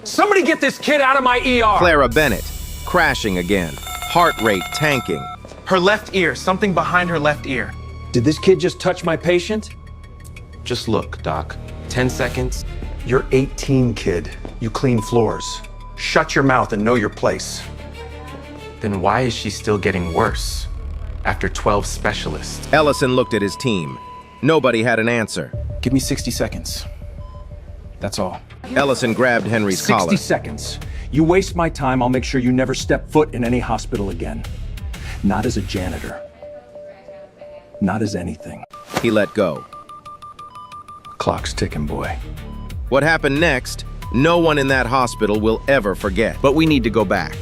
Somebody get this kid out of my ER! Clara Bennett, crashing again, heart rate tanking. Her left ear, something behind her left ear. Did this kid just touch my patient? Just look, Doc. 10 seconds. You're 18, kid. You clean floors. Shut your mouth and know your place. Then why is she still getting worse? After 12 specialists. Ellison looked at his team. Nobody had an answer. Give me 60 seconds. That's all. Ellison grabbed Henry's 60 collar. seconds. You waste my time, I'll make sure you never step foot in any hospital again. Not as a janitor. Not as anything. He let go. Clock's ticking, boy. What happened next, no one in that hospital will ever forget. But we need to go back.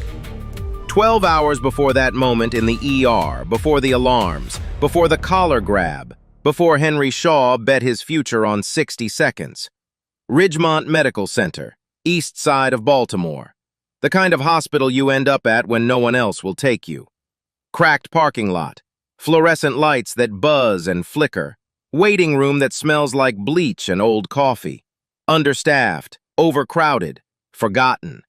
12 hours before that moment in the ER, before the alarms, before the collar grab, before Henry Shaw bet his future on 60 seconds. Ridgemont Medical Center, east side of Baltimore. The kind of hospital you end up at when no one else will take you. Cracked parking lot, fluorescent lights that buzz and flicker, waiting room that smells like bleach and old coffee. Understaffed, overcrowded, forgotten.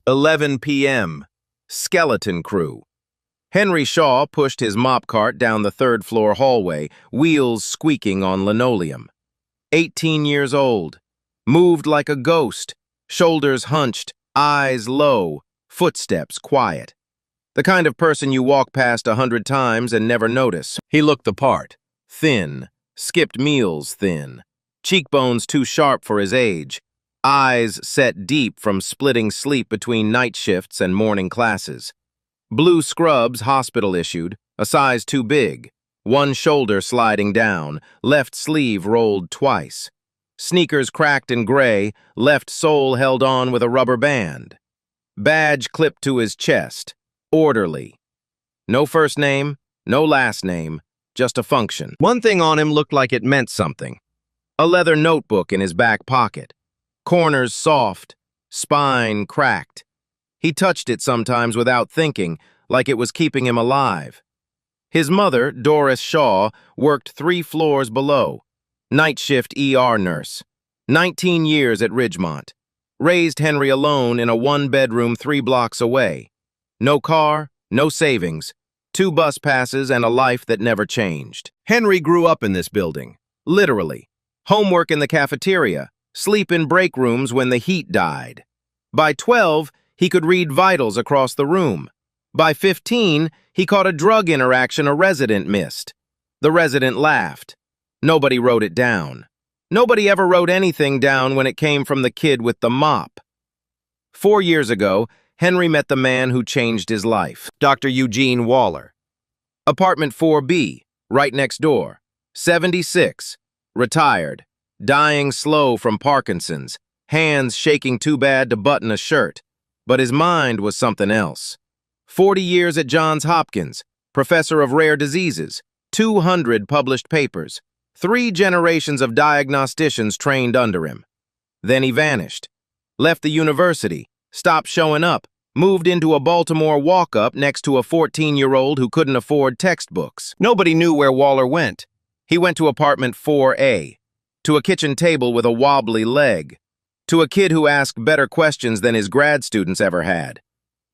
11 p.m. Skeleton crew. Henry Shaw pushed his mop cart down the third-floor hallway, wheels squeaking on linoleum. 18 years old. Moved like a ghost, shoulders hunched, eyes low, footsteps quiet. The kind of person you walk past 100 times and never notice. He looked the part. Thin, skipped meals thin. Cheekbones too sharp for his age. Eyes set deep from splitting sleep between night shifts and morning classes. Blue scrubs hospital issued, a size too big. One shoulder sliding down, left sleeve rolled twice. Sneakers cracked and gray, left sole held on with a rubber band. Badge clipped to his chest. Orderly. No first name, no last name, just a function. One thing on him looked like it meant something. A leather notebook in his back pocket. Corners soft, spine cracked. He touched it sometimes without thinking, like it was keeping him alive. His mother, Doris Shaw, worked 3 floors below. Night shift ER nurse. 19 years at Ridgemont. Raised Henry alone in a 1-bedroom 3 blocks away. No car, no savings. 2 bus passes and a life that never changed. Henry grew up in this building. Literally. Homework in the cafeteria. Sleep in break rooms when the heat died. By 12, he could read vitals across the room. By 15, he caught a drug interaction a resident missed. The resident laughed. Nobody wrote it down. Nobody ever wrote anything down when it came from the kid with the mop. 4 years ago, Henry met the man who changed his life, Dr. Eugene Waller. Apartment 4B, right next door. 76, retired, dying slow from Parkinson's, hands shaking too bad to button a shirt. But his mind was something else. 40 years at Johns Hopkins, professor of rare diseases, 200 published papers. 3 generations of diagnosticians trained under him. Then he vanished. Left the university, stopped showing up, moved into a Baltimore walk-up next to a 14-year-old who couldn't afford textbooks. Nobody knew where Waller went. He went to apartment 4A, to a kitchen table with a wobbly leg, to a kid who asked better questions than his grad students ever had.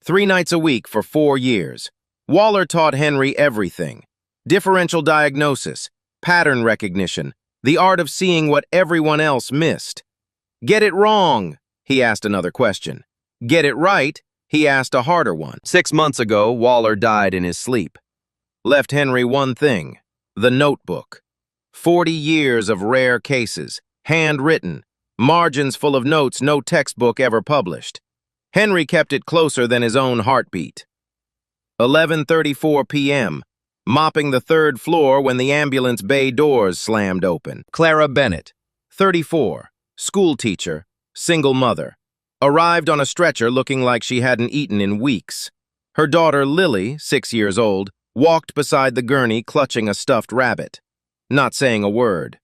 3 nights a week for 4 years. Waller taught Henry everything. Differential diagnosis, pattern recognition, the art of seeing what everyone else missed. Get it wrong, he asked another question. Get it right, he asked a harder one. 6 months ago, Waller died in his sleep. Left Henry one thing, the notebook. 40 years of rare cases, handwritten, margins full of notes no textbook ever published. Henry kept it closer than his own heartbeat. 11:34 p.m., mopping the 3rd floor when the ambulance bay doors slammed open. Clara Bennett, 34, school teacher, single mother. Arrived on a stretcher looking like she hadn't eaten in weeks. Her daughter Lily, 6 years old, walked beside the gurney clutching a stuffed rabbit. Not saying a word.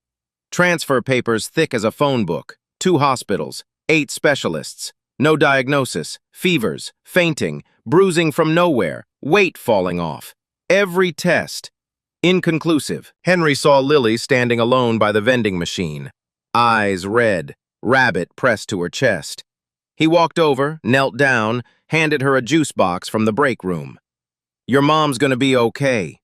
Transfer papers thick as a phone book. 2 hospitals, 8 specialists. No diagnosis, fevers, fainting, bruising from nowhere, weight falling off. Every test. Inconclusive. Henry saw Lily standing alone by the vending machine. Eyes red, rabbit pressed to her chest. He walked over, knelt down, handed her a juice box from the break room. "Your mom's gonna be okay."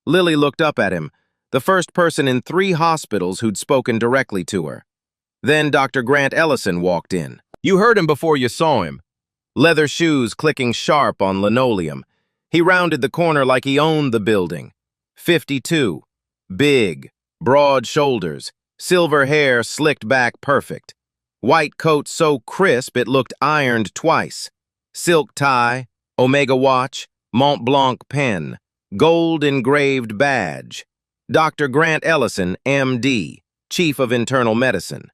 Lily looked up at him, the first person in 3 hospitals who'd spoken directly to her. Then Dr. Grant Ellison walked in. You heard him before you saw him. Leather shoes clicking sharp on linoleum. He rounded the corner like he owned the building. 52. Big, broad shoulders, silver hair slicked back perfect. White coat so crisp it looked ironed twice. Silk tie, Omega watch, Mont Blanc pen, gold engraved badge. Dr. Grant Ellison, M.D., Chief of Internal Medicine.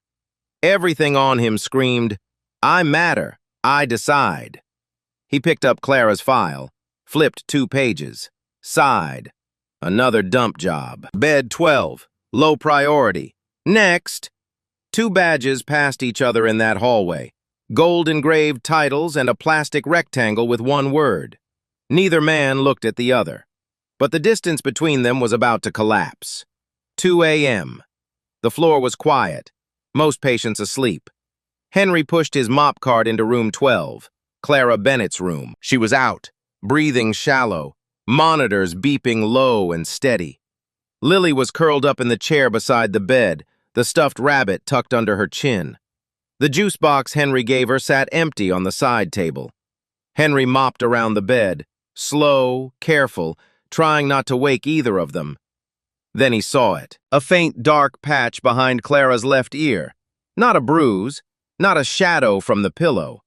Everything on him screamed, "I matter, I decide." He picked up Clara's file, flipped 2 pages, sighed. Another dump job. Bed 12, low priority. Next. 2 badges passed each other in that hallway. Gold engraved titles and a plastic rectangle with 1 word. Neither man looked at the other. But the distance between them was about to collapse. 2 a.m. The floor was quiet, most patients asleep. Henry pushed his mop cart into room 12, Clara Bennett's room. She was out, breathing shallow, monitors beeping low and steady. Lily was curled up in the chair beside the bed, the stuffed rabbit tucked under her chin. The juice box Henry gave her sat empty on the side table. Henry mopped around the bed, slow, careful, trying not to wake either of them. Then he saw it, a faint dark patch behind Clara's left ear. Not a bruise, not a shadow from the pillow.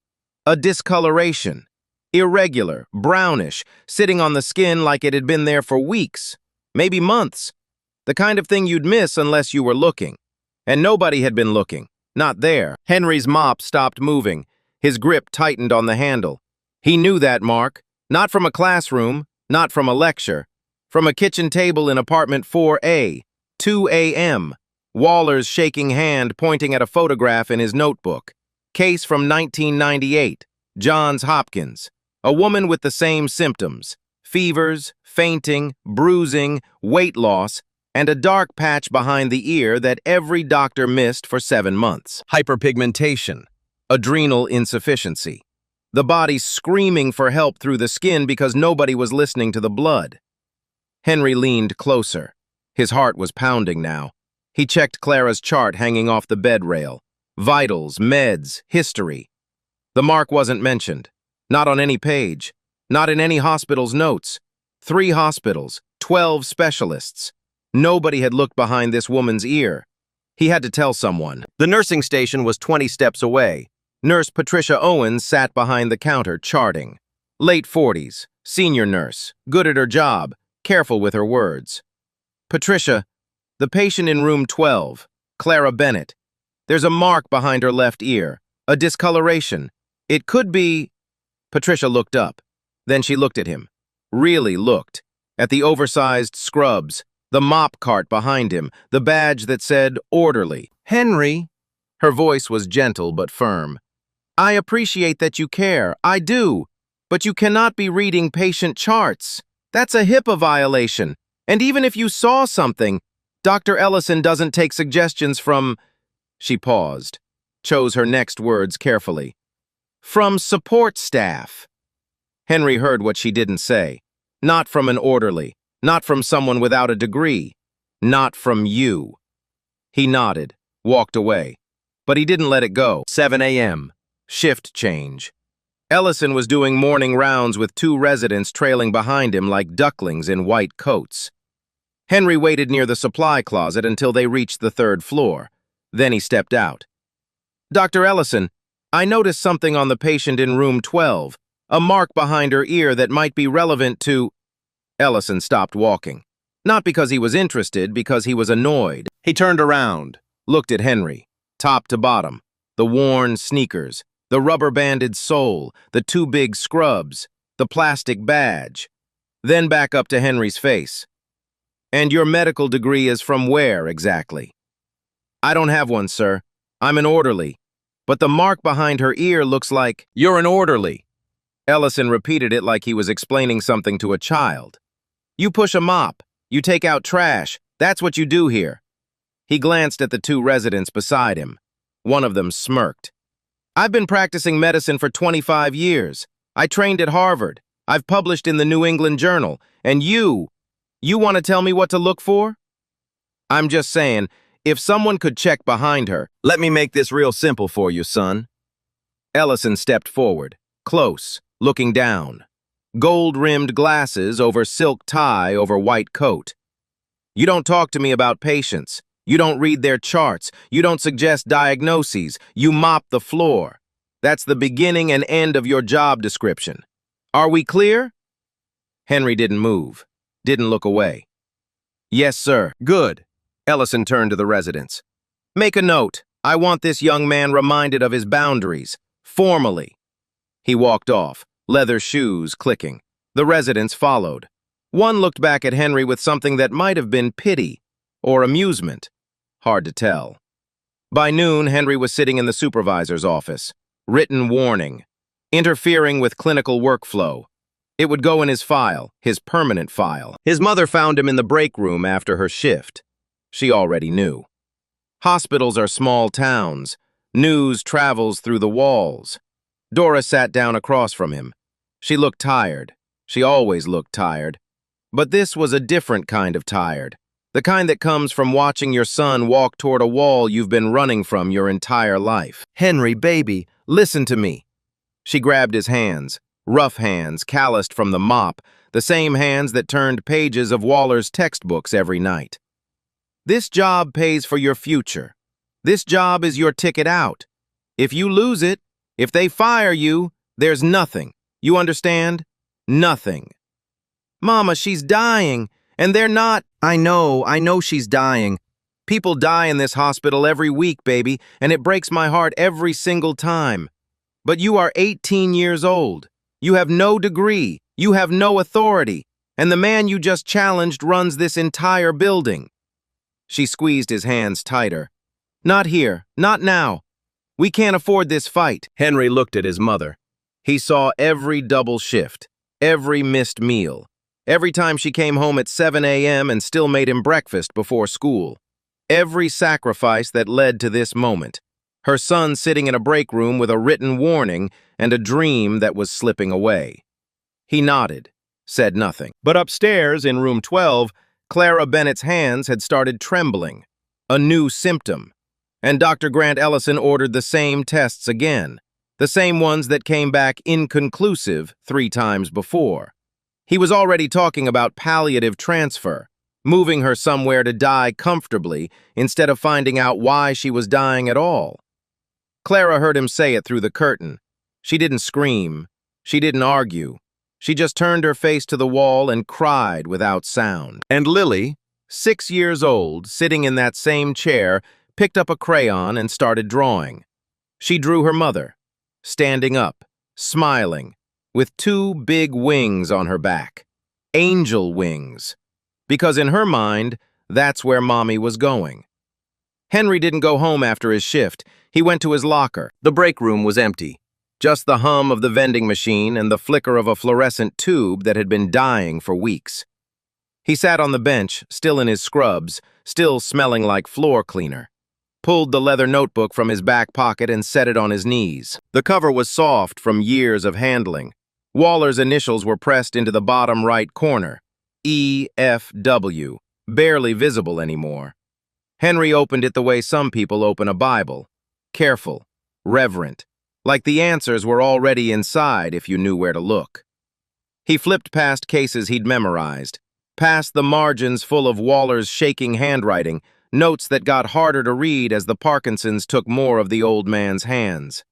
A discoloration, irregular, brownish, sitting on the skin like it had been there for weeks, maybe months. The kind of thing you'd miss unless you were looking. And nobody had been looking, not there. Henry's mop stopped moving. His grip tightened on the handle. He knew that mark, not from a classroom, not from a lecture, from a kitchen table in apartment 4A, 2 a.m., Waller's shaking hand pointing at a photograph in his notebook. Case from 1998, Johns Hopkins. A woman with the same symptoms, fevers, fainting, bruising, weight loss, and a dark patch behind the ear that every doctor missed for 7 months. Hyperpigmentation, adrenal insufficiency. The body screaming for help through the skin because nobody was listening to the blood. Henry leaned closer. His heart was pounding now. He checked Clara's chart hanging off the bed rail. Vitals, meds, history. The mark wasn't mentioned. Not on any page. Not in any hospital's notes. 3 hospitals, 12 specialists. Nobody had looked behind this woman's ear. He had to tell someone. The nursing station was 20 steps away. Nurse Patricia Owens sat behind the counter, charting. Late 40s, senior nurse, good at her job, careful with her words. "Patricia, the patient in room 12, Clara Bennett. There's a mark behind her left ear, a discoloration. It could be..." Patricia looked up. Then she looked at him. Really looked. At the oversized scrubs, the mop cart behind him, the badge that said orderly. "Henry." Her voice was gentle but firm. "I appreciate that you care, I do, but you cannot be reading patient charts. That's a HIPAA violation. And even if you saw something, Dr. Ellison doesn't take suggestions from..." She paused, chose her next words carefully. "From support staff." Henry heard what she didn't say. Not from an orderly, not from someone without a degree, not from you. He nodded, walked away, but he didn't let it go. 7 a.m. Shift change. Ellison was doing morning rounds with 2 residents trailing behind him like ducklings in white coats. Henry waited near the supply closet until they reached the 3rd floor. Then he stepped out. "Dr. Ellison, I noticed something on the patient in room 12, a mark behind her ear that might be relevant to..." Ellison stopped walking. Not because he was interested, because he was annoyed. He turned around, looked at Henry, top to bottom, the worn sneakers, the rubber-banded sole, the 2 big scrubs, the plastic badge. Then back up to Henry's face. "And your medical degree is from where, exactly?" "I don't have one, sir. I'm an orderly. But the mark behind her ear looks like..." "You're an orderly." Ellison repeated it like he was explaining something to a child. "You push a mop. You take out trash. That's what you do here." He glanced at the 2 residents beside him. One of them smirked. I've been practicing medicine for 25 years. I trained at Harvard. I've published in the New England Journal. And you want to tell me what to look for? I'm just saying, if someone could check behind her. Let me make this real simple for you, son. Ellison stepped forward, close, looking down. Gold-rimmed glasses over silk tie over white coat. You don't talk to me about patients. You don't read their charts. You don't suggest diagnoses. You mop the floor. That's the beginning and end of your job description. Are we clear? Henry didn't move, didn't look away. Yes, sir. Good. Ellison turned to the residents. Make a note. I want this young man reminded of his boundaries, formally. He walked off, leather shoes clicking. The residents followed. One looked back at Henry with something that might have been pity or amusement. Hard to tell. By noon, Henry was sitting in the supervisor's office. Written warning. Interfering with clinical workflow. It would go in his file, his permanent file. His mother found him in the break room after her shift. She already knew. Hospitals are small towns. News travels through the walls. Dora sat down across from him. She looked tired. She always looked tired. But this was a different kind of tired. The kind that comes from watching your son walk toward a wall you've been running from your entire life. Henry, baby, listen to me. She grabbed his hands, rough hands, calloused from the mop, the same hands that turned pages of Waller's textbooks every night. This job pays for your future. This job is your ticket out. If you lose it, if they fire you, there's nothing. You understand? Nothing. Mama, she's dying, and they're not. I know she's dying. People die in this hospital every week, baby, and it breaks my heart every single time. But you are 18 years old. You have no degree. You have no authority. And the man you just challenged runs this entire building. She squeezed his hands tighter. Not here. Not now. We can't afford this fight. Henry looked at his mother. He saw every double shift, every missed meal, every time she came home at 7 a.m. and still made him breakfast before school. Every sacrifice that led to this moment. Her son sitting in a break room with a written warning and a dream that was slipping away. He nodded, said nothing. But upstairs in room 12, Clara Bennett's hands had started trembling, a new symptom. And Dr. Grant Ellison ordered the same tests again, the same ones that came back inconclusive 3 times before. He was already talking about palliative transfer, moving her somewhere to die comfortably instead of finding out why she was dying at all. Clara heard him say it through the curtain. She didn't scream. She didn't argue. She just turned her face to the wall and cried without sound. And Lily, 6 years old, sitting in that same chair, picked up a crayon and started drawing. She drew her mother, standing up, smiling, with 2 big wings on her back. Angel wings. Because in her mind, that's where Mommy was going. Henry didn't go home after his shift. He went to his locker. The break room was empty. Just the hum of the vending machine and the flicker of a fluorescent tube that had been dying for weeks. He sat on the bench, still in his scrubs, still smelling like floor cleaner. Pulled the leather notebook from his back pocket and set it on his knees. The cover was soft from years of handling. Waller's initials were pressed into the bottom right corner. E.F.W., barely visible anymore. Henry opened it the way some people open a Bible. Careful, reverent, like the answers were already inside if you knew where to look. He flipped past cases he'd memorized, past the margins full of Waller's shaking handwriting, notes that got harder to read as the Parkinsons took more of the old man's hands.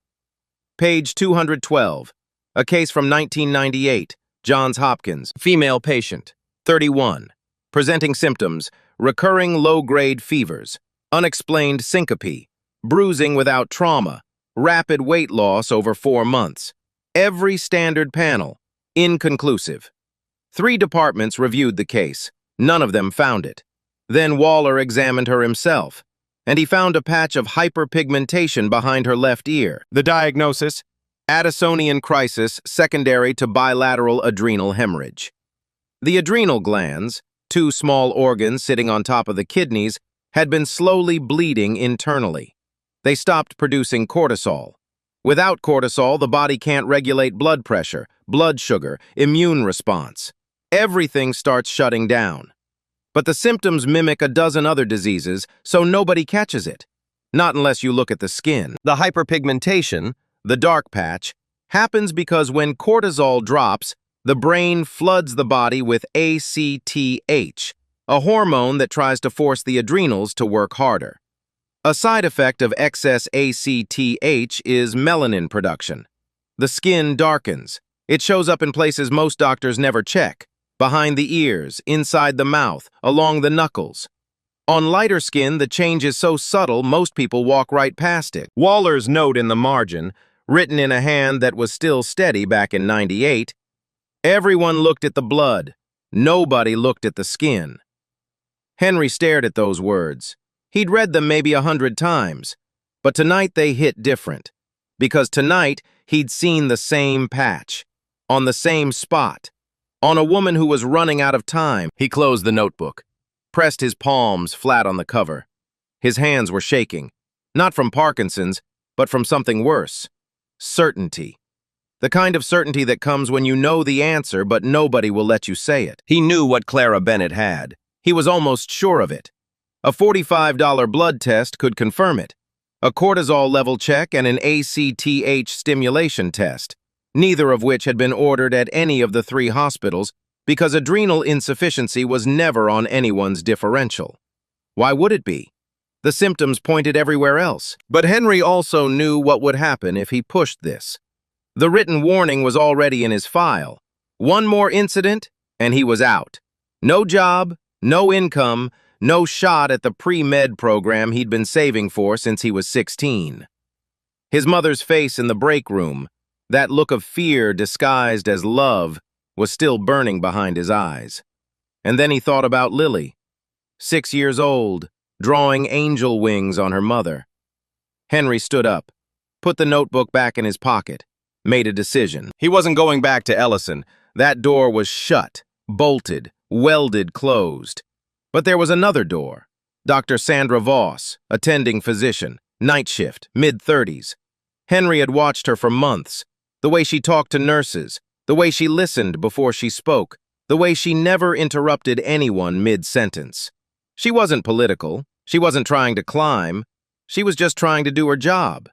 Page 212, a case from 1998, Johns Hopkins, female patient, 31, presenting symptoms, recurring low-grade fevers, unexplained syncope, bruising without trauma, rapid weight loss over 4 months. Every standard panel, inconclusive. 3 departments reviewed the case. None of them found it. Then Waller examined her himself, and he found a patch of hyperpigmentation behind her left ear. The diagnosis, Addisonian crisis secondary to bilateral adrenal hemorrhage. The adrenal glands, 2 small organs sitting on top of the kidneys, had been slowly bleeding internally. They stopped producing cortisol. Without cortisol, the body can't regulate blood pressure, blood sugar, immune response. Everything starts shutting down. But the symptoms mimic a dozen other diseases, so nobody catches it. Not unless you look at the skin. The hyperpigmentation, the dark patch, happens because when cortisol drops, the brain floods the body with ACTH, a hormone that tries to force the adrenals to work harder. A side effect of excess ACTH is melanin production. The skin darkens. It shows up in places most doctors never check: behind the ears, inside the mouth, along the knuckles. On lighter skin, the change is so subtle most people walk right past it. Waller's note in the margin, written in a hand that was still steady back in '98, everyone looked at the blood. Nobody looked at the skin. Henry stared at those words. He'd read them maybe 100 times, but tonight they hit different. Because tonight, he'd seen the same patch, on the same spot, on a woman who was running out of time. He closed the notebook, pressed his palms flat on the cover. His hands were shaking, not from Parkinson's, but from something worse: certainty. The kind of certainty that comes when you know the answer, but nobody will let you say it. He knew what Clara Bennett had. He was almost sure of it. A $45 blood test could confirm it. A cortisol level check and an ACTH stimulation test, neither of which had been ordered at any of the 3 hospitals because adrenal insufficiency was never on anyone's differential. Why would it be? The symptoms pointed everywhere else. But Henry also knew what would happen if he pushed this. The written warning was already in his file. One more incident, and he was out. No job, no income, no shot at the pre-med program he'd been saving for since he was 16. His mother's face in the break room, that look of fear disguised as love, was still burning behind his eyes. And then he thought about Lily, 6 years old, drawing angel wings on her mother. Henry stood up, put the notebook back in his pocket, made a decision. He wasn't going back to Ellison. That door was shut, bolted, welded closed. But there was another door. Dr. Sandra Voss, attending physician, night shift, mid-30s. Henry had watched her for months. The way she talked to nurses, the way she listened before she spoke, the way she never interrupted anyone mid-sentence. She wasn't political. She wasn't trying to climb. She was just trying to do her job.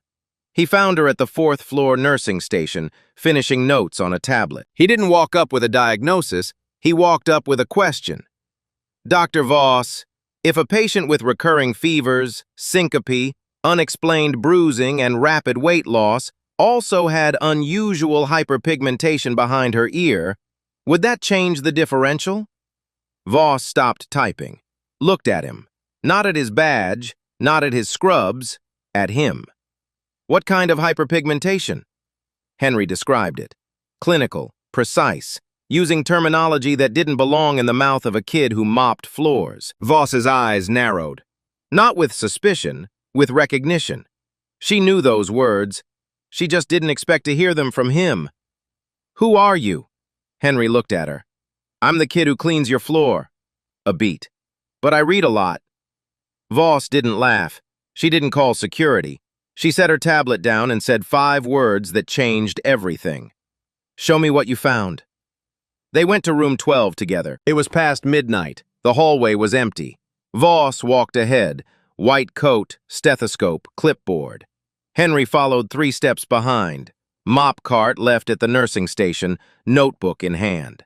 He found her at the 4th floor nursing station, finishing notes on a tablet. He didn't walk up with a diagnosis. He walked up with a question. Dr. Voss, if a patient with recurring fevers, syncope, unexplained bruising, and rapid weight loss also had unusual hyperpigmentation behind her ear, would that change the differential? Voss stopped typing, looked at him, not at his badge, not at his scrubs, at him. What kind of hyperpigmentation? Henry described it. Clinical, precise, using terminology that didn't belong in the mouth of a kid who mopped floors. Voss's eyes narrowed. Not with suspicion, with recognition. She knew those words. She just didn't expect to hear them from him. Who are you? Henry looked at her. I'm the kid who cleans your floor. A beat. But I read a lot. Voss didn't laugh. She didn't call security. She set her tablet down and said 5 words that changed everything. Show me what you found. They went to room 12 together. It was past midnight. The hallway was empty. Voss walked ahead, white coat, stethoscope, clipboard. Henry followed 3 steps behind, mop cart left at the nursing station, notebook in hand.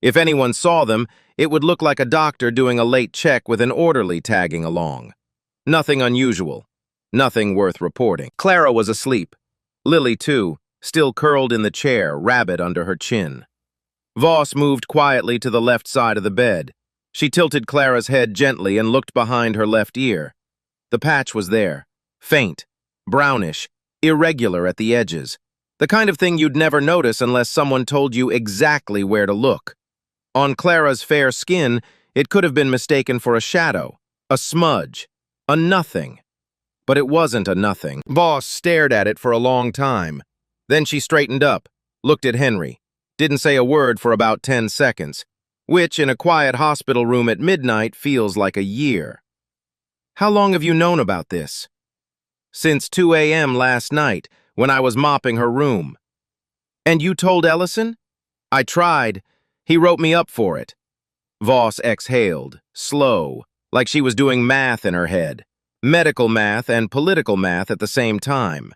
If anyone saw them, it would look like a doctor doing a late check with an orderly tagging along. Nothing unusual. Nothing worth reporting. Clara was asleep. Lily, too, still curled in the chair, rabbit under her chin. Voss moved quietly to the left side of the bed. She tilted Clara's head gently and looked behind her left ear. The patch was there, faint, brownish, irregular at the edges. The kind of thing you'd never notice unless someone told you exactly where to look. On Clara's fair skin, it could have been mistaken for a shadow, a smudge, a nothing. But it wasn't a nothing. Voss stared at it for a long time. Then she straightened up, looked at Henry, didn't say a word for about 10 seconds, which in a quiet hospital room at midnight feels like a year. How long have you known about this? Since 2 a.m. last night, when I was mopping her room. And you told Ellison? I tried. He wrote me up for it. Voss exhaled, slow, like she was doing math in her head. Medical math and political math at the same time.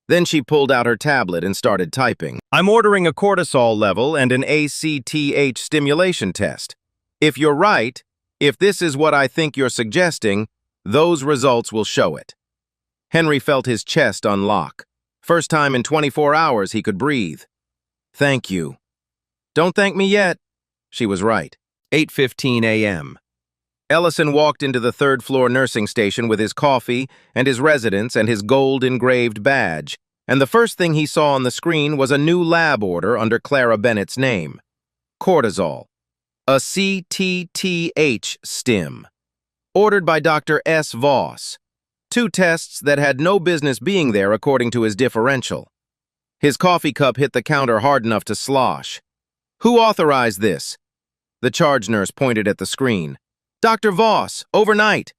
Then she pulled out her tablet and started typing. I'm ordering a cortisol level and an ACTH stimulation test. If you're right, if this is what I think you're suggesting, those results will show it. Henry felt his chest unlock. First time in 24 hours he could breathe. Thank you. Don't thank me yet. She was right. 8:15 a.m. Ellison walked into the third-floor nursing station with his coffee and his residence and his gold-engraved badge, and the first thing he saw on the screen was a new lab order under Clara Bennett's name. Cortisol. A CTTH stim. Ordered by Dr. S. Voss. 2 tests that had no business being there according to his differential. His coffee cup hit the counter hard enough to slosh. Who authorized this? The charge nurse pointed at the screen. Dr. Voss, overnight.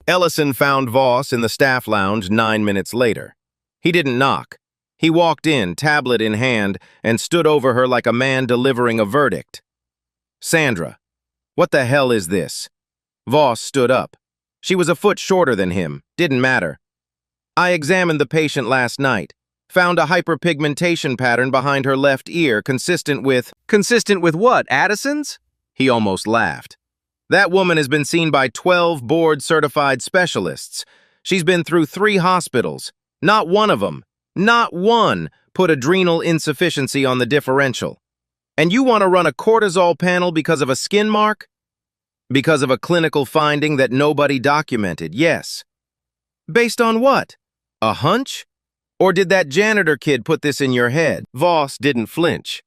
Ellison found Voss in the staff lounge 9 minutes later. He didn't knock. He walked in, tablet in hand, and stood over her like a man delivering a verdict. Sandra, what the hell is this? Voss stood up. She was a foot shorter than him. Didn't matter. I examined the patient last night. Found a hyperpigmentation pattern behind her left ear consistent with... Consistent with what, Addison's? He almost laughed. That woman has been seen by 12 board-certified specialists. She's been through 3 hospitals. Not one of them, not one, put adrenal insufficiency on the differential. And you want to run a cortisol panel because of a skin mark? Because of a clinical finding that nobody documented, yes. Based on what? A hunch? Or did that janitor kid put this in your head? Voss didn't flinch.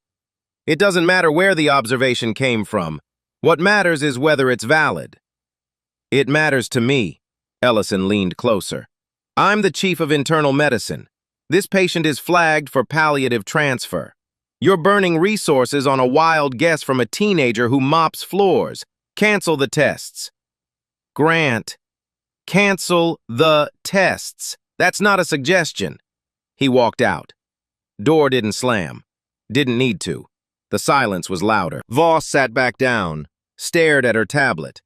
It doesn't matter where the observation came from. What matters is whether it's valid. It matters to me. Ellison leaned closer. I'm the chief of internal medicine. This patient is flagged for palliative transfer. You're burning resources on a wild guess from a teenager who mops floors. Cancel the tests. Grant. Cancel the tests. That's not a suggestion. He walked out. Door didn't slam. Didn't need to. The silence was louder. Voss sat back down, stared at her tablet.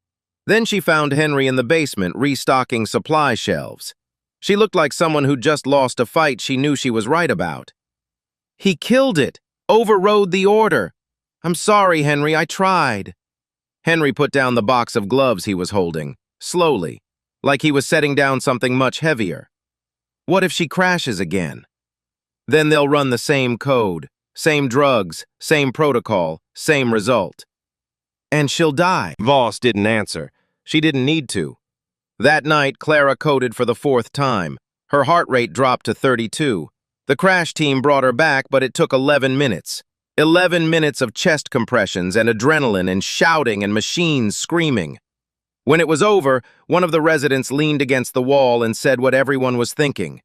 Then she found Henry in the basement restocking supply shelves. She looked like someone who'd just lost a fight she knew she was right about. He killed it. Overrode the order. I'm sorry, Henry, I tried. Henry put down the box of gloves he was holding, slowly, like he was setting down something much heavier. What if she crashes again? Then they'll run the same code, same drugs, same protocol, same result. And she'll die. Voss didn't answer. She didn't need to. That night, Clara coded for the 4th time. Her heart rate dropped to 32. The crash team brought her back, but it took 11 minutes. 11 minutes of chest compressions and adrenaline and shouting and machines screaming. When it was over, one of the residents leaned against the wall and said what everyone was thinking.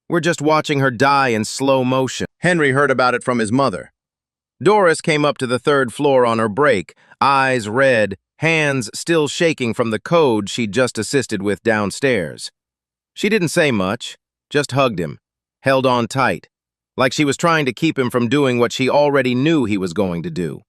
We're just watching her die in slow motion. Henry heard about it from his mother. Doris came up to the 3rd floor on her break, eyes red, hands still shaking from the code she'd just assisted with downstairs. She didn't say much, just hugged him, held on tight, like she was trying to keep him from doing what she already knew he was going to do.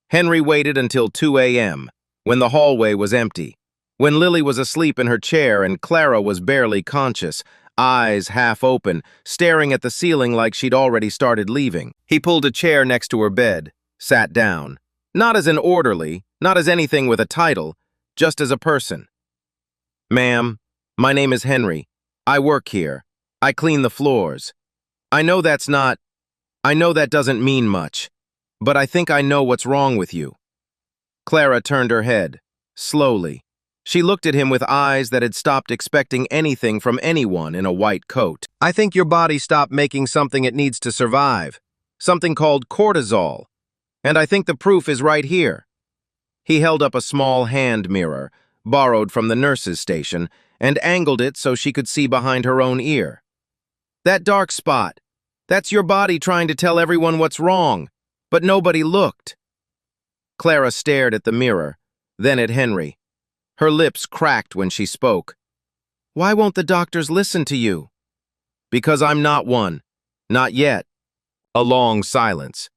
Henry waited until 2 a.m., when the hallway was empty, when Lily was asleep in her chair and Clara was barely conscious, eyes half open, staring at the ceiling like she'd already started leaving. He pulled a chair next to her bed, sat down, not as an orderly, not as anything with a title, just as a person. Ma'am, my name is Henry. I work here. I clean the floors. I know that doesn't mean much, but I think I know what's wrong with you. Clara turned her head, slowly. She looked at him with eyes that had stopped expecting anything from anyone in a white coat. I think your body stopped making something it needs to survive, something called cortisol, and I think the proof is right here. He held up a small hand mirror, borrowed from the nurse's station, and angled it so she could see behind her own ear. That dark spot, that's your body trying to tell everyone what's wrong, but nobody looked. Clara stared at the mirror, then at Henry. Her lips cracked when she spoke. Why won't the doctors listen to you? Because I'm not one. Not yet. A long silence.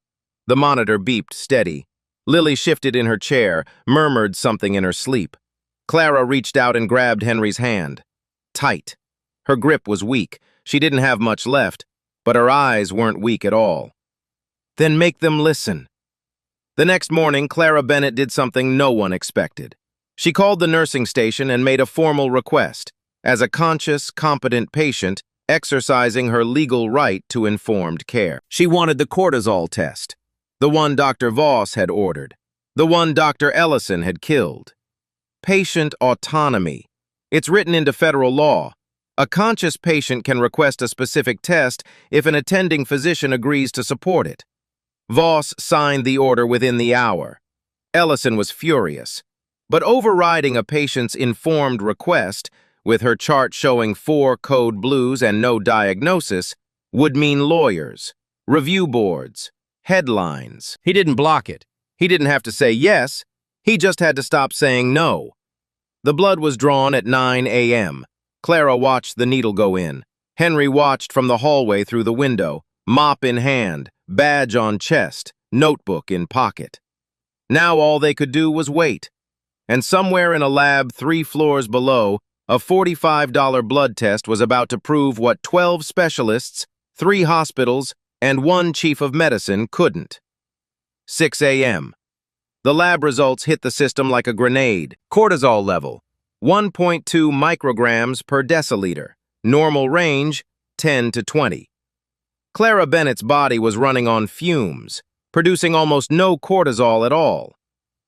The monitor beeped steady. Lily shifted in her chair, murmured something in her sleep. Clara reached out and grabbed Henry's hand. Tight. Her grip was weak. She didn't have much left, but her eyes weren't weak at all. Then make them listen. The next morning, Clara Bennett did something no one expected. She called the nursing station and made a formal request, as a conscious, competent patient exercising her legal right to informed care. She wanted the cortisol test, the one Dr. Voss had ordered, the one Dr. Ellison had killed. Patient autonomy. It's written into federal law. A conscious patient can request a specific test if an attending physician agrees to support it. Voss signed the order within the hour. Ellison was furious, but overriding a patient's informed request, with her chart showing 4 code blues and no diagnosis, would mean lawyers, review boards, headlines. He didn't block it. He didn't have to say yes. He just had to stop saying no. The blood was drawn at 9 a.m. Clara watched the needle go in. Henry watched from the hallway through the window, mop in hand, badge on chest, notebook in pocket. Now all they could do was wait. And somewhere in a lab 3 floors below, a $45 blood test was about to prove what 12 specialists, 3 hospitals, and 1 chief of medicine couldn't. 6 a.m. The lab results hit the system like a grenade. Cortisol level, 1.2 micrograms per deciliter. Normal range, 10 to 20. Clara Bennett's body was running on fumes, producing almost no cortisol at all.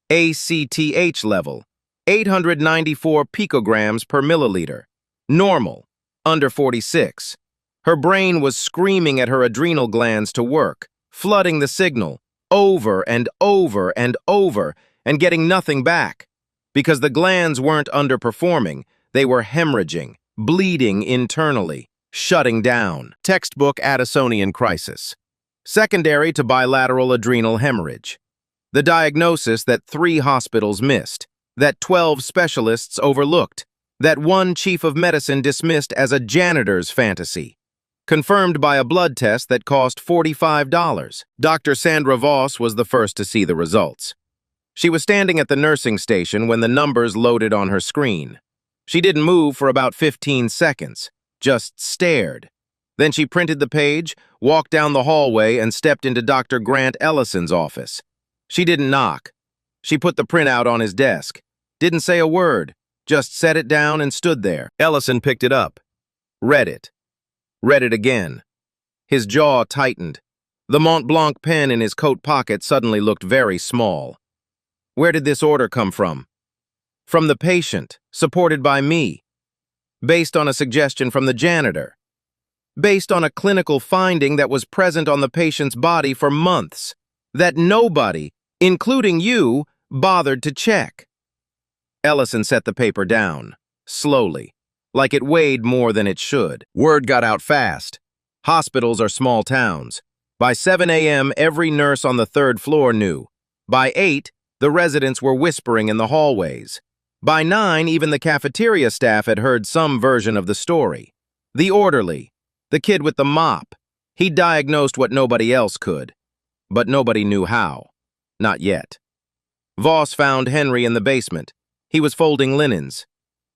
ACTH level, 894 picograms per milliliter. Normal, under 46. Her brain was screaming at her adrenal glands to work, flooding the signal, over and over and over, and getting nothing back. Because the glands weren't underperforming, they were hemorrhaging, bleeding internally, shutting down. Textbook Addisonian crisis. Secondary to bilateral adrenal hemorrhage. The diagnosis that 3 hospitals missed, that 12 specialists overlooked, that 1 chief of medicine dismissed as a janitor's fantasy. Confirmed by a blood test that cost $45. Dr. Sandra Voss was the first to see the results. She was standing at the nursing station when the numbers loaded on her screen. She didn't move for about 15 seconds, just stared. Then she printed the page, walked down the hallway, and stepped into Dr. Grant Ellison's office. She didn't knock. She put the printout on his desk. Didn't say a word, just set it down and stood there. Ellison picked it up, read it. Read it again. His jaw tightened. The Mont Blanc pen in his coat pocket suddenly looked very small. Where did this order come from? From the patient, supported by me. Based on a suggestion from the janitor. Based on a clinical finding that was present on the patient's body for months. That nobody, including you, bothered to check. Ellison set the paper down, slowly, like it weighed more than it should. Word got out fast. Hospitals are small towns. By 7 a.m., every nurse on the 3rd floor knew. By 8, the residents were whispering in the hallways. By 9, even the cafeteria staff had heard some version of the story. The orderly, the kid with the mop, he diagnosed what nobody else could. But nobody knew how. Not yet. Voss found Henry in the basement. He was folding linens.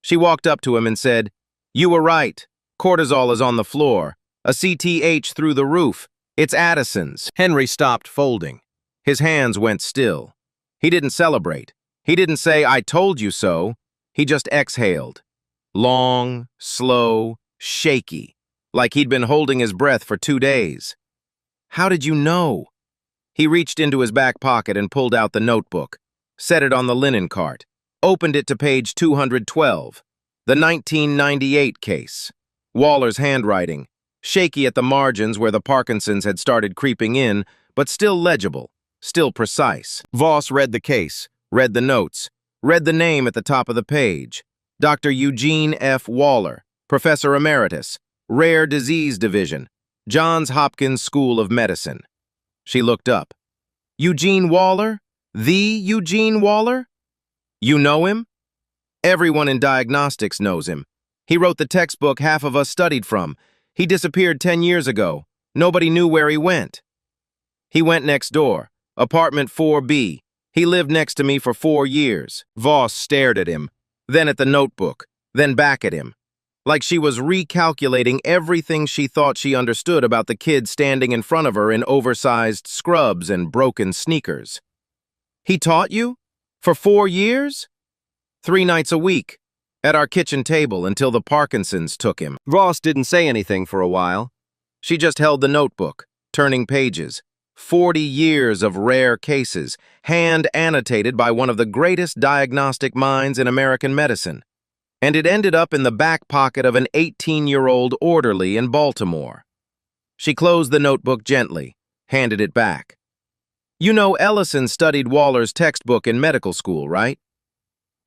She walked up to him and said, "You were right. Cortisol is on the floor. A CTH through the roof. It's Addison's." Henry stopped folding. His hands went still. He didn't celebrate. He didn't say, "I told you so." He just exhaled. Long, slow, shaky, like he'd been holding his breath for 2 days. "How did you know?" He reached into his back pocket and pulled out the notebook, set it on the linen cart, opened it to page 212, the 1998 case. Waller's handwriting, shaky at the margins where the Parkinsons had started creeping in, but still legible, still precise. Voss read the case, read the notes, read the name at the top of the page. Dr. Eugene F. Waller, Professor Emeritus, Rare Disease Division, Johns Hopkins School of Medicine. She looked up. "Eugene Waller? The Eugene Waller? You know him?" "Everyone in diagnostics knows him. He wrote the textbook half of us studied from. He disappeared 10 years ago. Nobody knew where he went. He went next door, apartment 4B. He lived next to me for 4 years. Voss stared at him, then at the notebook, then back at him, like she was recalculating everything she thought she understood about the kid standing in front of her in oversized scrubs and broken sneakers. He taught you? For 4 years? 3 nights a week, at our kitchen table until the Parkinsons took him. Voss didn't say anything for a while. She just held the notebook, turning pages. 40 years of rare cases, hand-annotated by one of the greatest diagnostic minds in American medicine. And it ended up in the back pocket of an 18-year-old orderly in Baltimore. She closed the notebook gently, handed it back. You know Ellison studied Waller's textbook in medical school, right?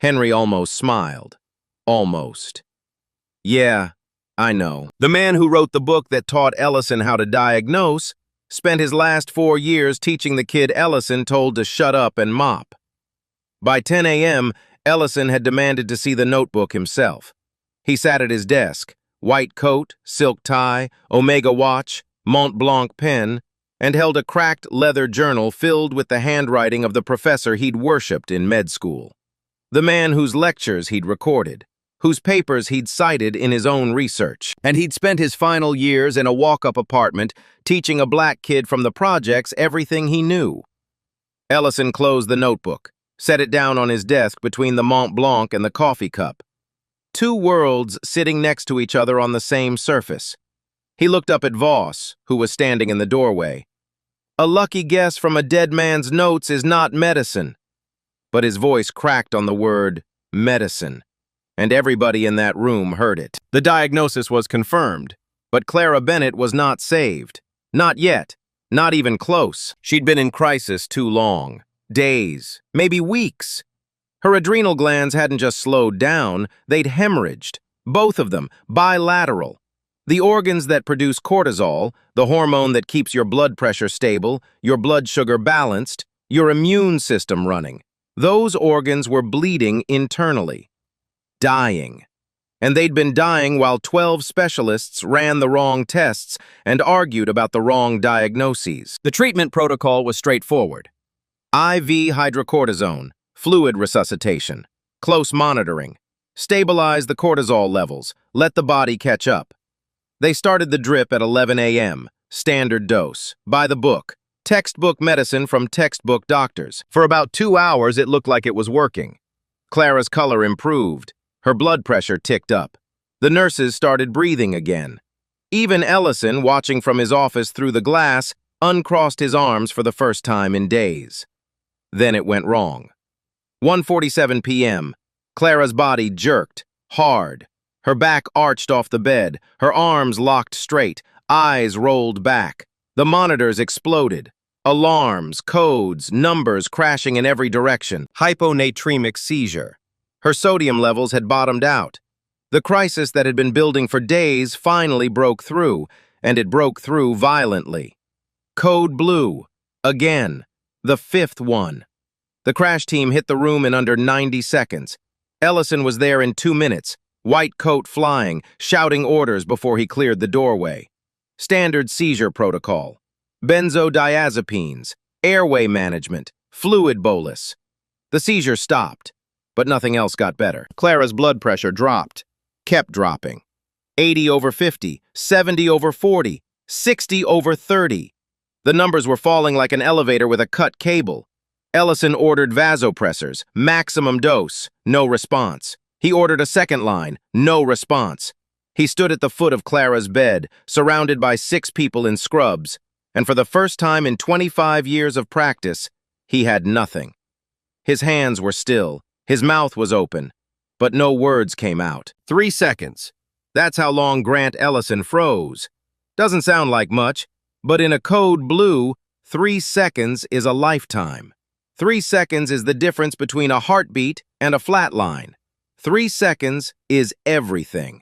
Henry almost smiled. Almost. Yeah, I know. The man who wrote the book that taught Ellison how to diagnose spent his last 4 years teaching the kid Ellison told to shut up and mop. By 10 a.m., Ellison had demanded to see the notebook himself. He sat at his desk, white coat, silk tie, Omega watch, Mont Blanc pen, and held a cracked leather journal filled with the handwriting of the professor he'd worshipped in med school. The man whose lectures he'd recorded, whose papers he'd cited in his own research. And he'd spent his final years in a walk-up apartment teaching a black kid from the projects everything he knew. Ellison closed the notebook, set it down on his desk between the Mont Blanc and the coffee cup. 2 worlds sitting next to each other on the same surface. He looked up at Voss, who was standing in the doorway. A lucky guess from a dead man's notes is not medicine. But his voice cracked on the word medicine, and everybody in that room heard it. The diagnosis was confirmed, but Clara Bennett was not saved. Not yet, not even close. She'd been in crisis too long. Days, maybe weeks. Her adrenal glands hadn't just slowed down, they'd hemorrhaged. Both of them, bilateral. The organs that produce cortisol, the hormone that keeps your blood pressure stable, your blood sugar balanced, your immune system running. Those organs were bleeding internally. Dying. And they'd been dying while 12 specialists ran the wrong tests and argued about the wrong diagnoses. The treatment protocol was straightforward. IV hydrocortisone, fluid resuscitation, close monitoring, stabilize the cortisol levels, let the body catch up. They started the drip at 11 a.m., standard dose, by the book, textbook medicine from textbook doctors. For about 2 hours, it looked like it was working. Clara's color improved. Her blood pressure ticked up. The nurses started breathing again. Even Ellison, watching from his office through the glass, uncrossed his arms for the first time in days. Then it went wrong. 1:47 p.m. Clara's body jerked, hard. Her back arched off the bed, her arms locked straight, eyes rolled back. The monitors exploded. Alarms, codes, numbers crashing in every direction. Hyponatremic seizure. Her sodium levels had bottomed out. The crisis that had been building for days finally broke through, and it broke through violently. Code blue. Again. The 5th one. The crash team hit the room in under 90 seconds. Ellison was there in 2 minutes, white coat flying, shouting orders before he cleared the doorway. Standard seizure protocol. Benzodiazepines, airway management, fluid bolus. The seizure stopped, but nothing else got better. Clara's blood pressure dropped, kept dropping. 80/50, 70/40, 60/30. The numbers were falling like an elevator with a cut cable. Ellison ordered vasopressors, maximum dose, no response. He ordered a second line, no response. He stood at the foot of Clara's bed, surrounded by 6 people in scrubs, and for the first time in 25 years of practice, he had nothing. His hands were still, his mouth was open, but no words came out. 3 seconds. That's how long Grant Ellison froze. Doesn't sound like much, but in a code blue, 3 seconds is a lifetime. 3 seconds is the difference between a heartbeat and a flat line. 3 seconds is everything.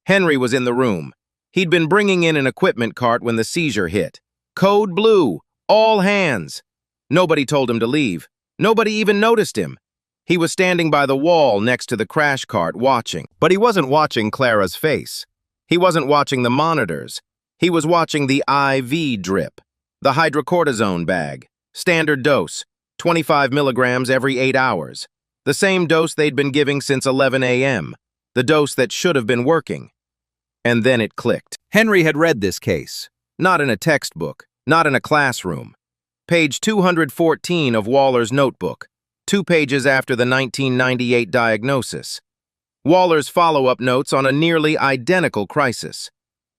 Henry was in the room. He'd been bringing in an equipment cart when the seizure hit. Code blue, all hands. Nobody told him to leave. Nobody even noticed him. He was standing by the wall next to the crash cart watching. But he wasn't watching Clara's face. He wasn't watching the monitors. He was watching the IV drip, the hydrocortisone bag, standard dose, 25 milligrams every 8 hours. The same dose they'd been giving since 11 a.m., the dose that should have been working. And then it clicked. Henry had read this case. Not in a textbook, not in a classroom. Page 214 of Waller's notebook, 2 pages after the 1998 diagnosis. Waller's follow-up notes on a nearly identical crisis.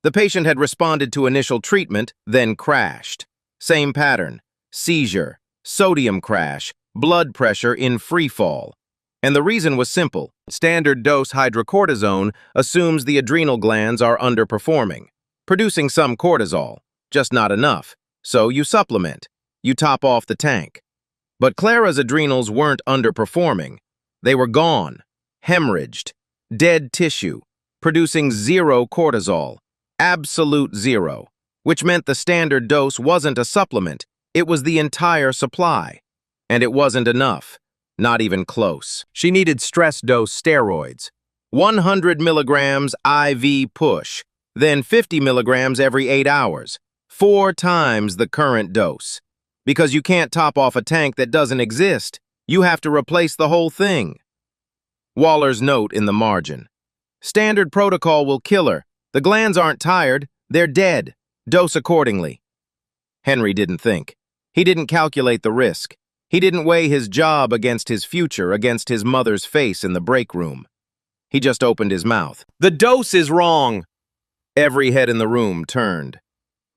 The patient had responded to initial treatment, then crashed. Same pattern: seizure, sodium crash, blood pressure in free fall. And the reason was simple. Standard dose hydrocortisone assumes the adrenal glands are underperforming, producing some cortisol, just not enough. So you supplement. You top off the tank. But Clara's adrenals weren't underperforming. They were gone, hemorrhaged, dead tissue, producing 0 cortisol, absolute 0, which meant the standard dose wasn't a supplement, it was the entire supply. And it wasn't enough, not even close. She needed stress dose steroids. 100 milligrams IV push, then 50 milligrams every 8 hours, 4 times the current dose. Because you can't top off a tank that doesn't exist, you have to replace the whole thing. Waller's note in the margin. Standard protocol will kill her. The glands aren't tired, they're dead. Dose accordingly. Henry didn't think. He didn't calculate the risk. He didn't weigh his job against his future, against his mother's face in the break room. He just opened his mouth. The dose is wrong. Every head in the room turned.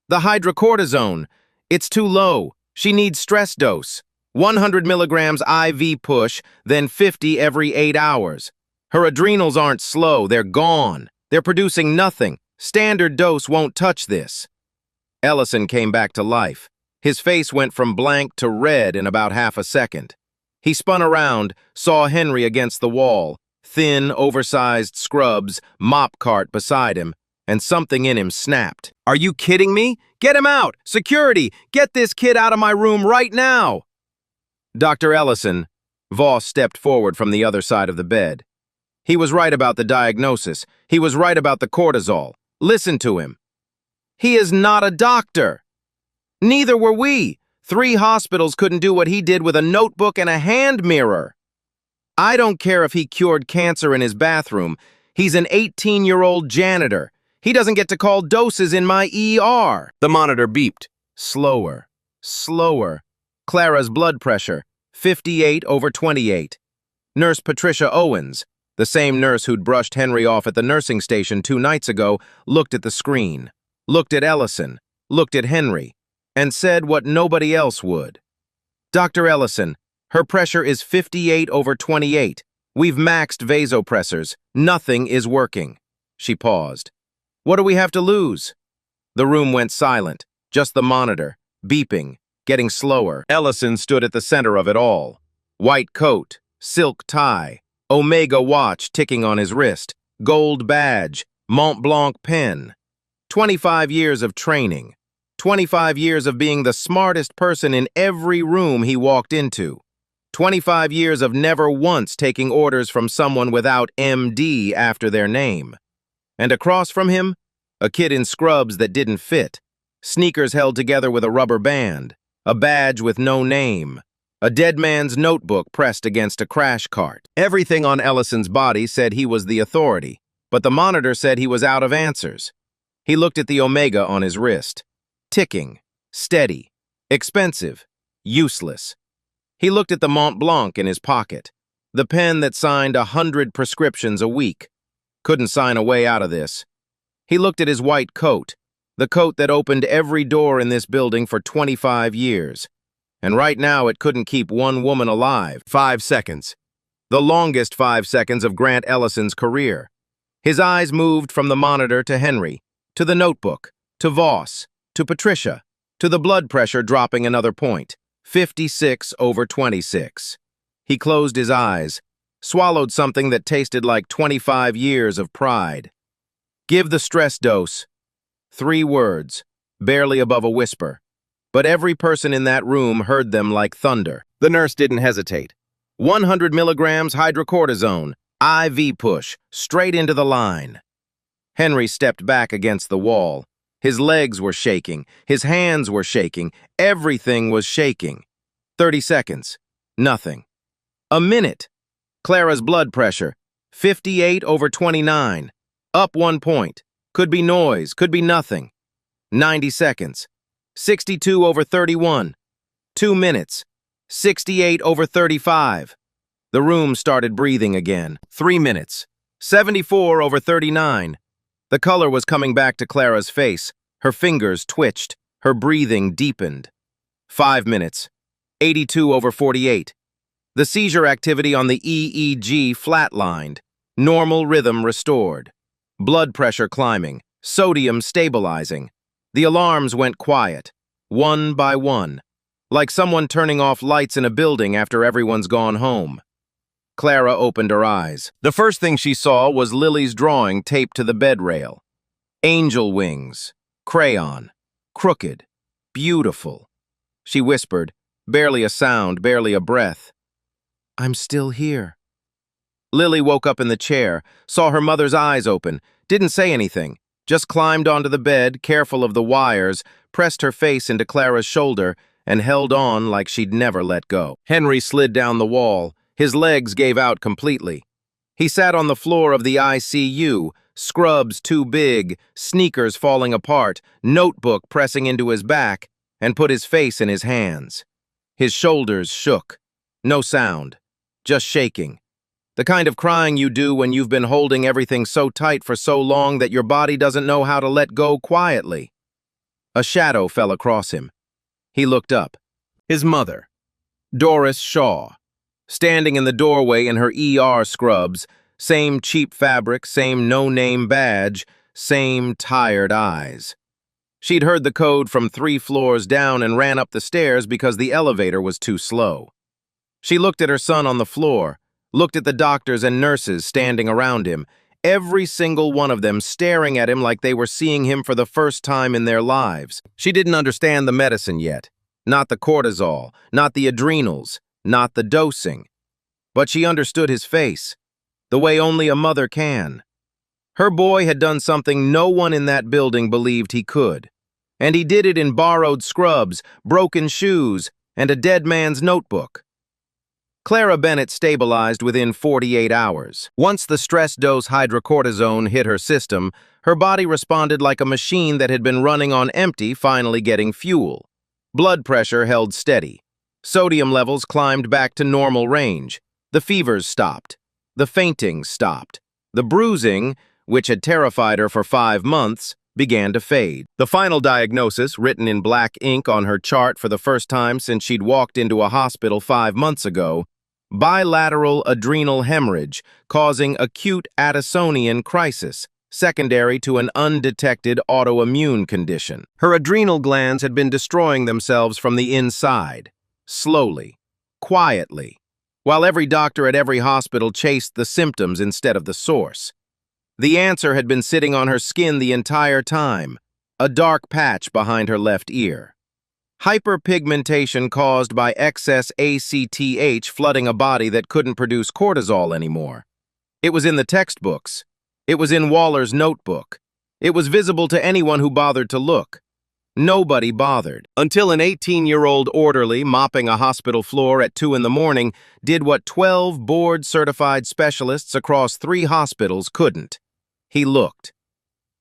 The hydrocortisone. It's too low. She needs stress dose. 100 milligrams IV push, then 50 every 8 hours. Her adrenals aren't slow, they're gone. They're producing nothing. Standard dose won't touch this. Ellison came back to life. His face went from blank to red in about half a second. He spun around, saw Henry against the wall, thin, oversized scrubs, mop cart beside him, and something in him snapped. Are you kidding me? Get him out! Security! Get this kid out of my room right now! Dr. Ellison, Voss stepped forward from the other side of the bed. He was right about the diagnosis. He was right about the cortisol. Listen to him. He is not a doctor. Neither were we. 3 hospitals couldn't do what he did with a notebook and a hand mirror. I don't care if he cured cancer in his bathroom. He's an 18-year-old janitor. He doesn't get to call doses in my ER. The monitor beeped. Slower. Slower. Clara's blood pressure, 58/28. Nurse Patricia Owens, the same nurse who'd brushed Henry off at the nursing station 2 nights ago, looked at the screen, looked at Ellison, looked at Henry, and said what nobody else would. Dr. Ellison, her pressure is 58/28. We've maxed vasopressors. Nothing is working. She paused. What do we have to lose? The room went silent, just the monitor, beeping, getting slower. Ellison stood at the center of it all. White coat, silk tie, Omega watch ticking on his wrist, gold badge, Mont Blanc pen. 25 years of training. 25 years of being the smartest person in every room he walked into. 25 years of never once taking orders from someone without MD after their name. And across from him, a kid in scrubs that didn't fit, sneakers held together with a rubber band, a badge with no name, a dead man's notebook pressed against a crash cart. Everything on Ellison's body said he was the authority, but the monitor said he was out of answers. He looked at the Omega on his wrist. Ticking, steady, expensive, useless. He looked at the Mont Blanc in his pocket, the pen that signed 100 prescriptions a week. Couldn't sign a way out of this. He looked at his white coat, the coat that opened every door in this building for 25 years. And right now it couldn't keep one woman alive. 5 seconds. The longest 5 seconds of Grant Ellison's career. His eyes moved from the monitor to Henry, to the notebook, to Voss, to Patricia, to the blood pressure dropping another point, 56/26. He closed his eyes, swallowed something that tasted like 25 years of pride. Give the stress dose. 3 words, barely above a whisper. But every person in that room heard them like thunder. The nurse didn't hesitate. 100 milligrams hydrocortisone, IV push, straight into the line. Henry stepped back against the wall. His legs were shaking. His hands were shaking. Everything was shaking. 30 seconds. Nothing. A minute. Clara's blood pressure. 58/29. Up 1 point. Could be noise. Could be nothing. 90 seconds. 62/31. 2 minutes. 68/35. The room started breathing again. 3 minutes. 74/39. The color was coming back to Clara's face. Her fingers twitched. Her breathing deepened. 5 minutes. 82/48. The seizure activity on the EEG flatlined. Normal rhythm restored. Blood pressure climbing. Sodium stabilizing. The alarms went quiet, one by one, like someone turning off lights in a building after everyone's gone home. Clara opened her eyes. The first thing she saw was Lily's drawing taped to the bed rail. Angel wings, crayon, crooked, beautiful. She whispered, barely a sound, barely a breath. "I'm still here." Lily woke up in the chair, saw her mother's eyes open, didn't say anything, just climbed onto the bed, careful of the wires, pressed her face into Clara's shoulder, and held on like she'd never let go. Henry slid down the wall. His legs gave out completely. He sat on the floor of the ICU, scrubs too big, sneakers falling apart, notebook pressing into his back, and put his face in his hands. His shoulders shook. No sound, just shaking. The kind of crying you do when you've been holding everything so tight for so long that your body doesn't know how to let go quietly. A shadow fell across him. He looked up. His mother, Doris Shaw, standing in the doorway in her ER scrubs, same cheap fabric, same no-name badge, same tired eyes. She'd heard the code from 3 floors down and ran up the stairs because the elevator was too slow. She looked at her son on the floor, looked at the doctors and nurses standing around him, every single one of them staring at him like they were seeing him for the first time in their lives. She didn't understand the medicine yet, not the cortisol, not the adrenals, not the dosing. But she understood his face, the way only a mother can. Her boy had done something no one in that building believed he could. And he did it in borrowed scrubs, broken shoes, and a dead man's notebook. Clara Bennett stabilized within 48 hours. Once the stress dose hydrocortisone hit her system, her body responded like a machine that had been running on empty finally getting fuel. Blood pressure held steady. Sodium levels climbed back to normal range. The fevers stopped. The fainting stopped. The bruising, which had terrified her for 5 months, began to fade. The final diagnosis, written in black ink on her chart for the first time since she'd walked into a hospital 5 months ago, bilateral adrenal hemorrhage causing acute Addisonian crisis, secondary to an undetected autoimmune condition. Her adrenal glands had been destroying themselves from the inside, slowly, quietly, while every doctor at every hospital chased the symptoms instead of the source. The answer had been sitting on her skin the entire time, a dark patch behind her left ear. Hyperpigmentation caused by excess ACTH flooding a body that couldn't produce cortisol anymore. It was in the textbooks. It was in Waller's notebook. It was visible to anyone who bothered to look. Nobody bothered. Until an 18-year-old orderly mopping a hospital floor at 2 in the morning did what 12 board-certified specialists across 3 hospitals couldn't. He looked.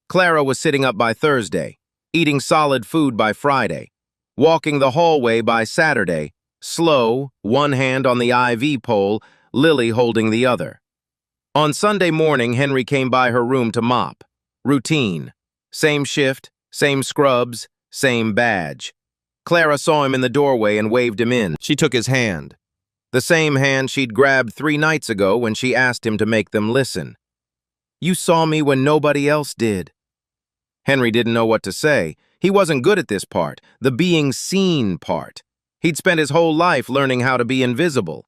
Clara was sitting up by Thursday, eating solid food by Friday, walking the hallway by Saturday, slow, one hand on the IV pole, Lily holding the other. On Sunday morning, Henry came by her room to mop. Routine. Same shift, same scrubs, same badge. Clara saw him in the doorway and waved him in. She took his hand. The same hand she'd grabbed 3 nights ago when she asked him to make them listen. "You saw me when nobody else did." Henry didn't know what to say. He wasn't good at this part, the being seen part. He'd spent his whole life learning how to be invisible.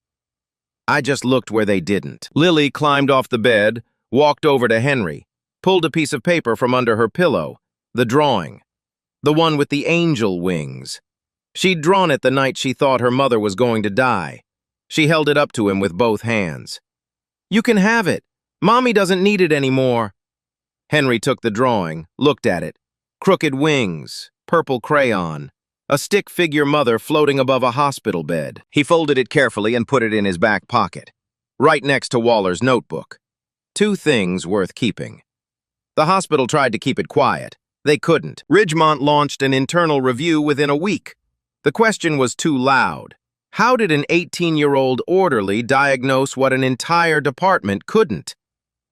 "I just looked where they didn't." Lily climbed off the bed, walked over to Henry, pulled a piece of paper from under her pillow, the drawing, the one with the angel wings. She'd drawn it the night she thought her mother was going to die. She held it up to him with both hands. "You can have it. Mommy doesn't need it anymore." Henry took the drawing, looked at it. Crooked wings, purple crayon, a stick figure mother floating above a hospital bed. He folded it carefully and put it in his back pocket, right next to Waller's notebook. Two things worth keeping. The hospital tried to keep it quiet. They couldn't. Ridgemont launched an internal review within a week. The question was too loud. How did an 18-year-old orderly diagnose what an entire department couldn't?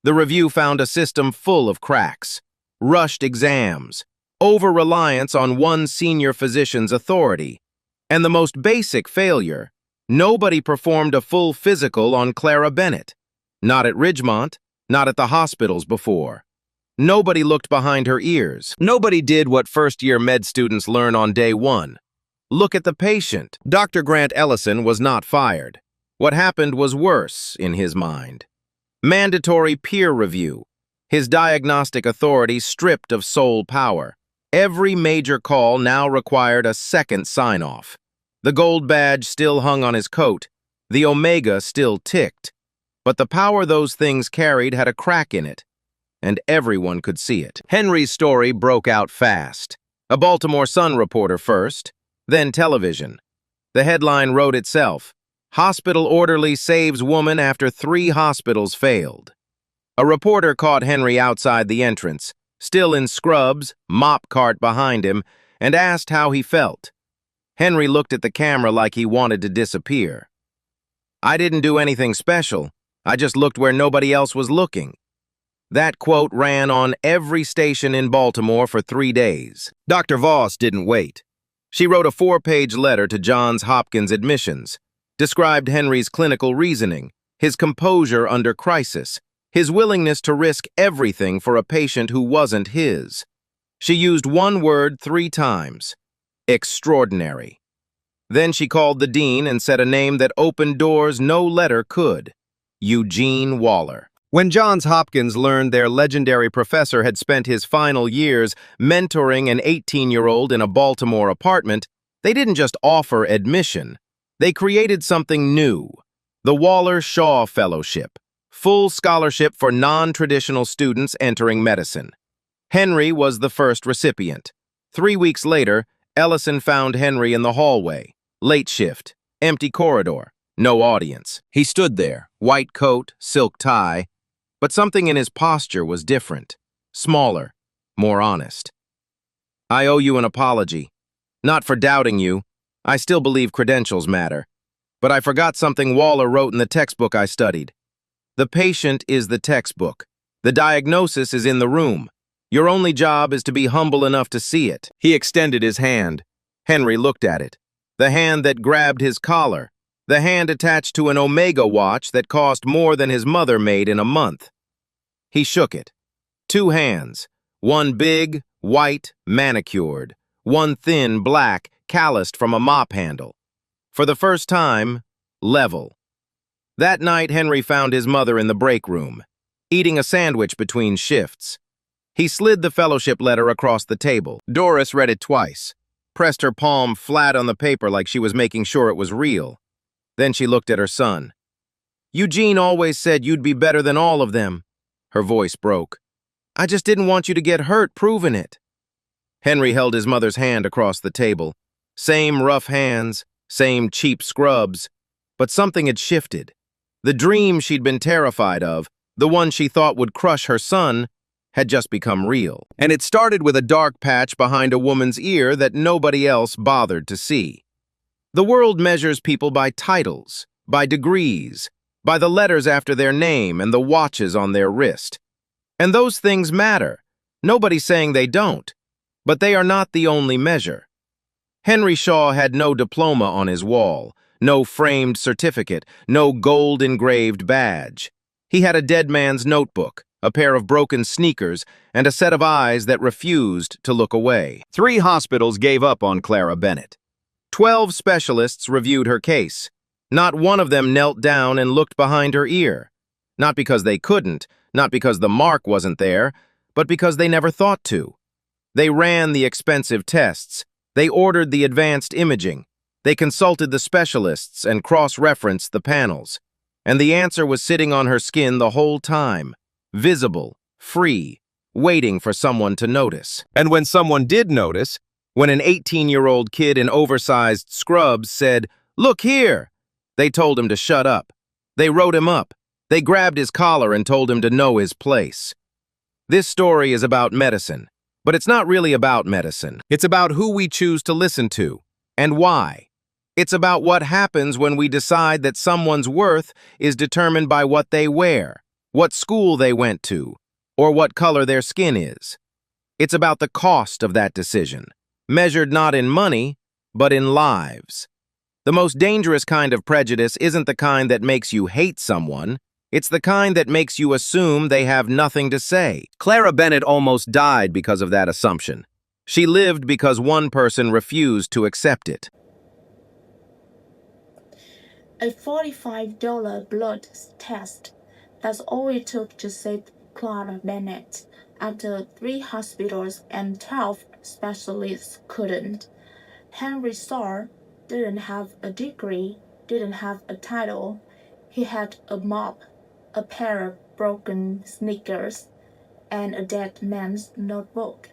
The review found a system full of cracks, rushed exams, over-reliance on one senior physician's authority, and the most basic failure, nobody performed a full physical on Clara Bennett. Not at Ridgemont, not at the hospitals before. Nobody looked behind her ears. Nobody did what first-year med students learn on day one. Look at the patient. Dr. Grant Ellison was not fired. What happened was worse, in his mind. Mandatory peer review. His diagnostic authority stripped of sole power. Every major call now required a second sign-off. The gold badge still hung on his coat. The omega still ticked. But the power those things carried had a crack in it, and everyone could see it. Henry's story broke out fast. A Baltimore Sun reporter first, then television. The headline wrote itself, "Hospital Orderly Saves Woman After 3 Hospitals Failed." A reporter caught Henry outside the entrance, still in scrubs, mop cart behind him, and asked how he felt. Henry looked at the camera like he wanted to disappear. "I didn't do anything special. I just looked where nobody else was looking." That quote ran on every station in Baltimore for 3 days. Dr. Voss didn't wait. She wrote a 4-page letter to Johns Hopkins Admissions, described Henry's clinical reasoning, his composure under crisis, his willingness to risk everything for a patient who wasn't his. She used one word 3 times: extraordinary. Then she called the dean and said a name that opened doors no letter could: Eugene Waller. When Johns Hopkins learned their legendary professor had spent his final years mentoring an 18-year-old in a Baltimore apartment, they didn't just offer admission. They created something new: the Waller-Shaw Fellowship, full scholarship for non-traditional students entering medicine. Henry was the first recipient. 3 weeks later, Ellison found Henry in the hallway. Late shift, empty corridor, no audience. He stood there, white coat, silk tie, but something in his posture was different, smaller, more honest. "I owe you an apology. Not for doubting you. I still believe credentials matter. But I forgot something Waller wrote in the textbook I studied. The patient is the textbook. The diagnosis is in the room. Your only job is to be humble enough to see it." He extended his hand. Henry looked at it. The hand that grabbed his collar. The hand attached to an Omega watch that cost more than his mother made in a month. He shook it. 2 hands, one big, white, manicured, one thin, black, calloused from a mop handle. For the first time, level. That night, Henry found his mother in the break room, eating a sandwich between shifts. He slid the fellowship letter across the table. Doris read it twice, pressed her palm flat on the paper like she was making sure it was real. Then she looked at her son. "Eugene always said you'd be better than all of them." Her voice broke. "I just didn't want you to get hurt proving it." Henry held his mother's hand across the table. Same rough hands, same cheap scrubs, but something had shifted. The dream she'd been terrified of, the one she thought would crush her son, had just become real. And it started with a dark patch behind a woman's ear that nobody else bothered to see. The world measures people by titles, by degrees, by the letters after their name and the watches on their wrist. And those things matter. Nobody's saying they don't. But they are not the only measure. Henry Shaw had no diploma on his wall, no framed certificate, no gold-engraved badge. He had a dead man's notebook, a pair of broken sneakers, and a set of eyes that refused to look away. 3 hospitals gave up on Clara Bennett. 12 specialists reviewed her case. Not one of them knelt down and looked behind her ear. Not because they couldn't, not because the mark wasn't there, but because they never thought to. They ran the expensive tests. They ordered the advanced imaging. They consulted the specialists and cross-referenced the panels. And the answer was sitting on her skin the whole time. Visible, free, waiting for someone to notice. And when someone did notice, when an 18-year-old kid in oversized scrubs said, "Look here," they told him to shut up. They wrote him up. They grabbed his collar and told him to know his place. This story is about medicine, but it's not really about medicine. It's about who we choose to listen to and why. It's about what happens when we decide that someone's worth is determined by what they wear, what school they went to, or what color their skin is. It's about the cost of that decision, measured not in money, but in lives. The most dangerous kind of prejudice isn't the kind that makes you hate someone. It's the kind that makes you assume they have nothing to say. Clara Bennett almost died because of that assumption. She lived because one person refused to accept it. A $45 blood test. That's all it took to save Clara Bennett, after 3 hospitals and 12 specialists couldn't. Henry Starr didn't have a degree, didn't have a title. He had a mop, a pair of broken sneakers, and a dead man's notebook.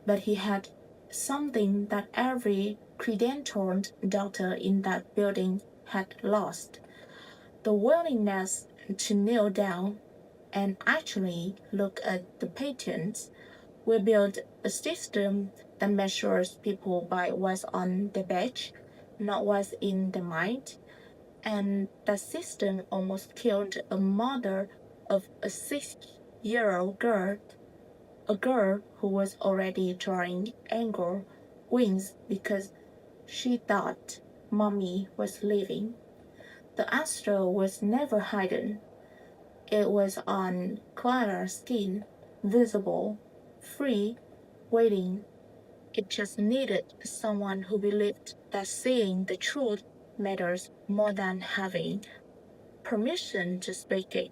But he had something that every credentialed doctor in that building had lost: the willingness to kneel down and actually look at the patients. We built a system that measures people by what's on the badge, not what's in the mind. And that system almost killed a mother of a 6-year-old girl, a girl who was already drawing anger wings because she thought mommy was leaving. The astral was never hidden. It was on Clara's skin, visible, free, waiting. It just needed someone who believed that seeing the truth matters more than having permission to speak it.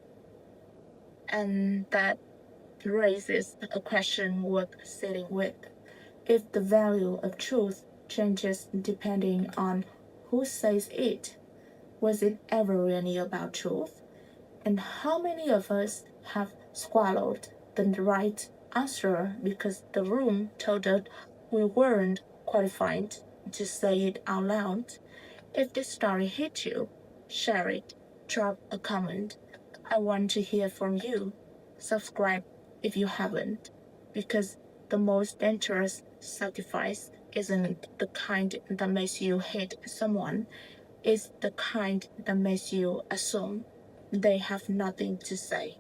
And that raises a question worth sitting with. If the value of truth changes depending on who says it, was it ever really about truth? And how many of us have swallowed the right answer because the room told us we weren't qualified to say it out loud? If this story hit you, share it, drop a comment. I want to hear from you. Subscribe if you haven't, because the most dangerous sacrifice isn't the kind that makes you hate someone, it's the kind that makes you assume they have nothing to say.